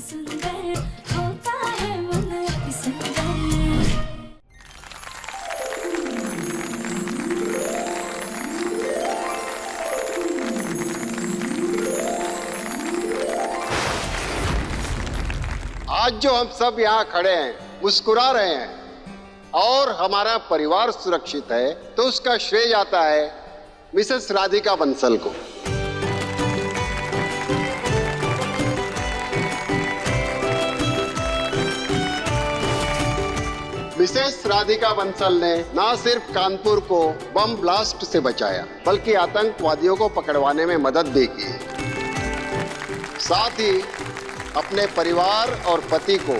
सुंदर होता है मन अति सुंदर। आज जो हम सब यहाँ खड़े हैं, मुस्कुरा रहे हैं और हमारा परिवार सुरक्षित है, तो उसका श्रेय जाता है मिसेस राधिका बंसल को। मिसेस राधिका बंसल ने न सिर्फ कानपुर को बम ब्लास्ट से बचाया, बल्कि आतंकवादियों को पकड़वाने में मदद भी की। साथ ही अपने परिवार और पति को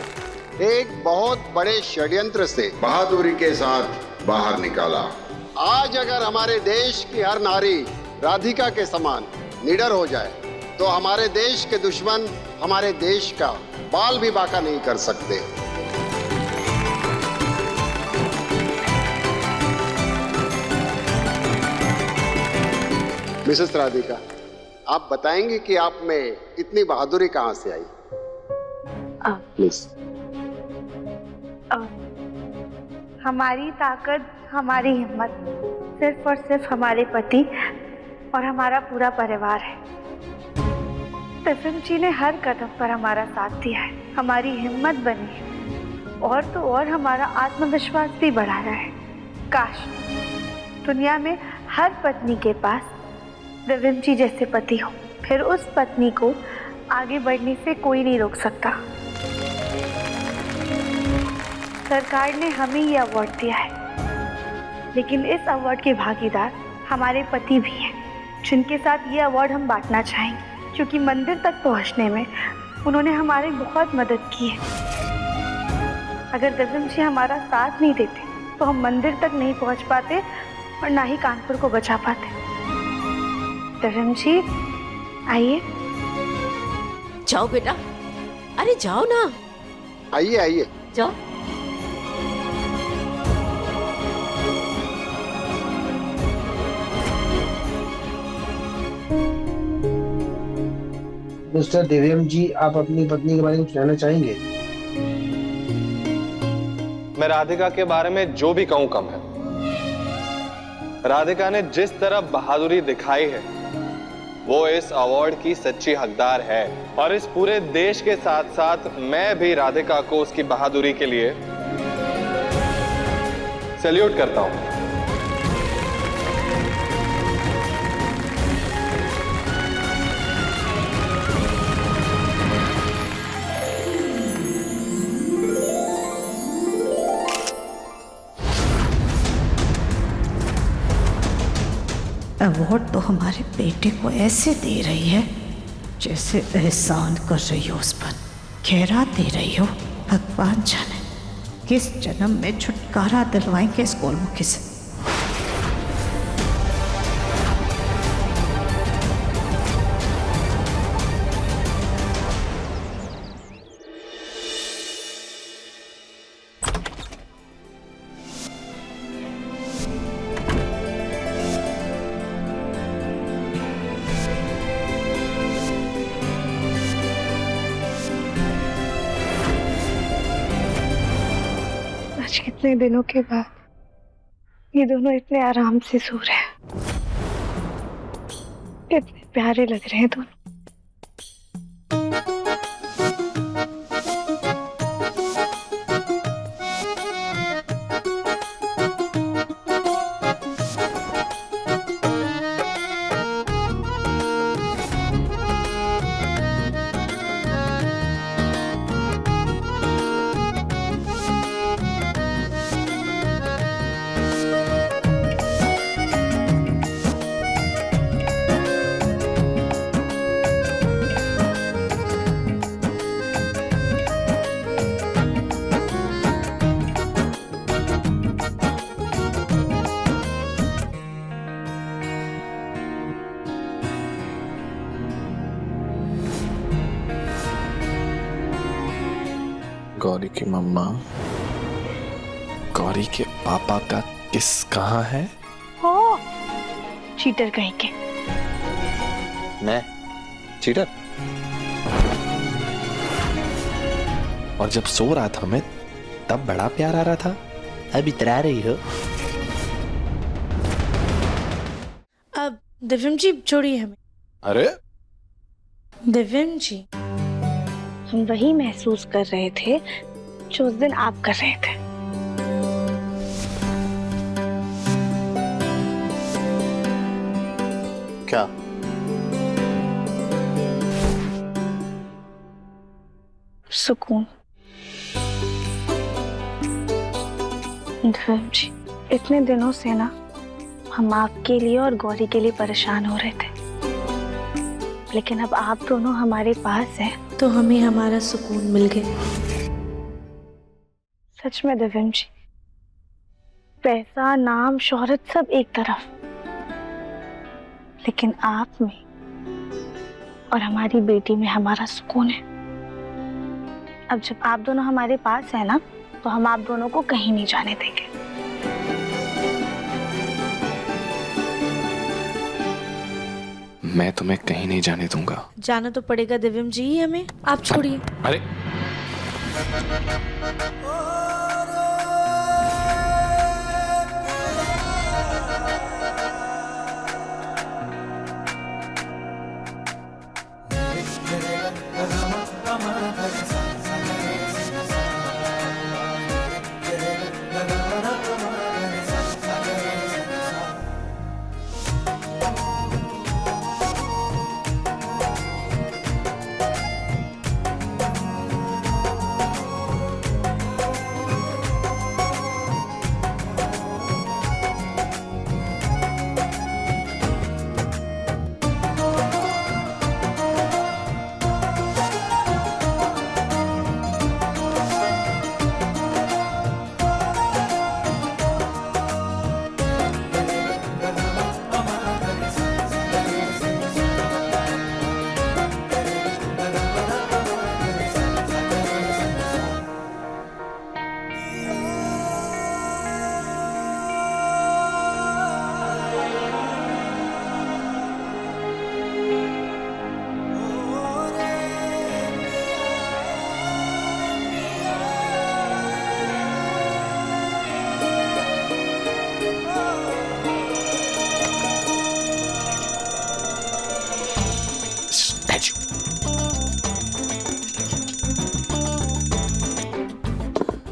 एक बहुत बड़े षड्यंत्र से बहादुरी के साथ बाहर निकाला। आज अगर हमारे देश की हर नारी राधिका के समान निडर हो जाए, तो हमारे देश के दुश्मन हमारे देश का बाल भी बांका नहीं कर सकते। मिसेस राधिका, आप बताएंगे कि आप में इतनी बहादुरी कहां से आई? प्लीज। हमारी ताकत, हमारी हिम्मत सिर्फ और सिर्फ हमारे पति और हमारा पूरा परिवार है। दिव्यम जी ने हर कदम पर हमारा साथ दिया है, हमारी हिम्मत बनी है और तो और हमारा आत्मविश्वास भी बढ़ा रहा है। काश दुनिया में हर पत्नी के पास दिव्यम जी जैसे पति हो, फिर उस पत्नी को आगे बढ़ने से कोई नहीं रोक सकता। सरकार ने हमें ये अवार्ड दिया है, लेकिन इस अवार्ड के भागीदार हमारे पति भी हैं, जिनके साथ ये अवार्ड हम बांटना चाहेंगे, क्योंकि मंदिर तक पहुंचने में उन्होंने हमारी बहुत मदद की है। अगर दिव्यम जी हमारा साथ नहीं देते तो हम मंदिर तक नहीं पहुंच पाते और ना ही कानपुर को बचा पाते। दिव्यम जी आइए। जाओ बेटा, अरे जाओ ना। आइए आइए, जाओ। मिस्टर दिव्यम जी, आप अपनी पत्नी के बारे में कुछ कहना चाहेंगे? मैं राधिका के बारे में जो भी कहूं कम है। राधिका ने जिस तरह बहादुरी दिखाई है, वो इस अवार्ड की सच्ची हकदार है। और इस पूरे देश के साथ साथ मैं भी राधिका को उसकी बहादुरी के लिए सैल्यूट करता हूं। अवार्ड तो हमारे बेटे को ऐसे दे रही है जैसे एहसान कर रही हो उस पर, खैरात दे रही हो। भगवान जाने किस जन्म में छुटकारा दिलवाएंगे इस गोलमुखी से। कितने दिनों के बाद ये दोनों इतने आराम से सो रहे हैं, कितने प्यारे लग रहे हैं दोनों। गौरी की मम्मा, गौरी के पापा का किस कहाँ है? हो चीटर कहीं के। मैं चीटर? और जब सो रहा था मैं तब बड़ा प्यार आ रहा था। अब इतरा रही हो। अब दिव्यम जी छोड़िए हमें। अरे दिव्यम जी, हम वही महसूस कर रहे थे जो उस दिन आप कर रहे थे। क्या? सुकून। दिव्यम जी, इतने दिनों से ना हम आपके लिए और गौरी के लिए परेशान हो रहे थे, लेकिन अब आप दोनों हमारे पास हैं तो हमें हमारा सुकून मिल गया। सच में दिव्यम जी, पैसा, नाम, शोहरत सब एक तरफ, लेकिन आप में और हमारी बेटी में हमारा सुकून है। अब जब आप दोनों हमारे पास है ना, तो हम आप दोनों को कहीं नहीं जाने देंगे। मैं तुम्हें कहीं नहीं जाने दूंगा। जाना तो पड़ेगा दिव्यम जी हमें, आप छोड़िए। अरे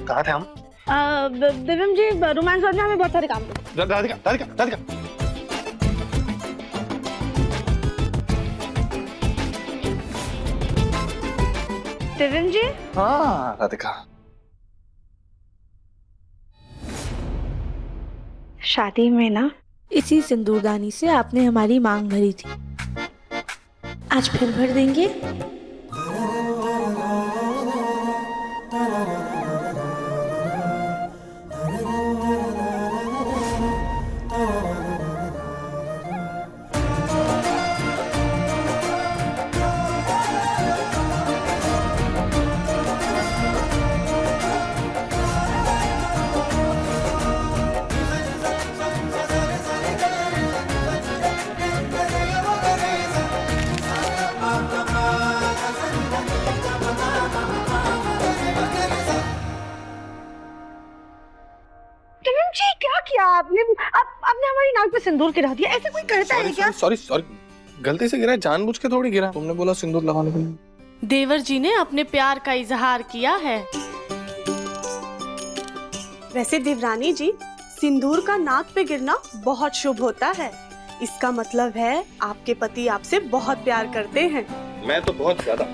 कहाँ थे हम? दिव्यम जी, रोमांस में हमें बहुत सारे काम थे। राधिका, राधिका, राधिका। दिव्यम जी, हाँ राधिका। शादी में ना इसी सिंदूरदानी से आपने हमारी मांग भरी थी, आज फिर भर देंगे। आपने हमारी नाक पे सिंदूर गिरा दिया, ऐसे कोई करता है क्या? सॉरी सॉरी, गलती से गिरा, जानबूझ के थोड़ी गिरा। तुमने बोला सिंदूर लगाने के लिए। देवर जी ने अपने प्यार का इजहार किया है। वैसे देवरानी जी, सिंदूर का नाक पे गिरना बहुत शुभ होता है। इसका मतलब है आपके पति आपसे बहुत प्यार करते हैं। मैं तो बहुत ज्यादा।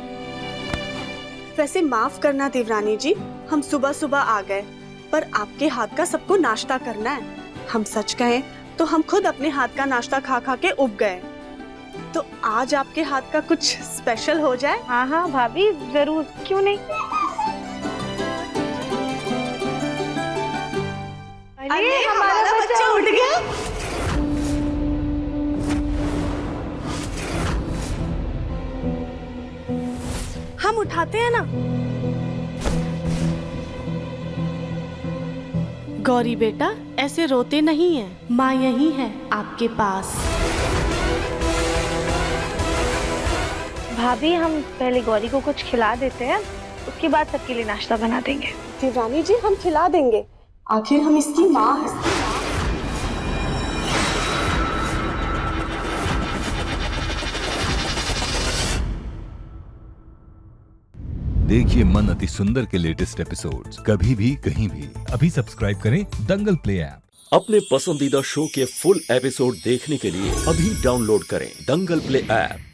वैसे माफ करना देवरानी जी, हम सुबह सुबह आ गए, पर आपके हाथ का सबको नाश्ता करना है। हम सच कहें तो हम खुद अपने हाथ का नाश्ता खा खा के उब गए, तो आज आपके हाथ का कुछ स्पेशल हो जाए। हाँ हाँ भाभी, जरूर, क्यों नहीं। अरे हमारा बच्चा उठ गया। हम उठाते हैं ना। गौरी बेटा, ऐसे रोते नहीं हैं, माँ यही है आपके पास। भाभी, हम पहले गौरी को कुछ खिला देते हैं, उसके बाद सबके लिए नाश्ता बना देंगे। देवरानी जी हम खिला देंगे, आखिर हम इसकी माँ हैं। देखिए मन अति सुंदर के लेटेस्ट एपिसोड्स कभी भी कहीं भी। अभी सब्सक्राइब करें दंगल प्ले ऐप। अपने पसंदीदा शो के फुल एपिसोड देखने के लिए अभी डाउनलोड करें दंगल प्ले ऐप।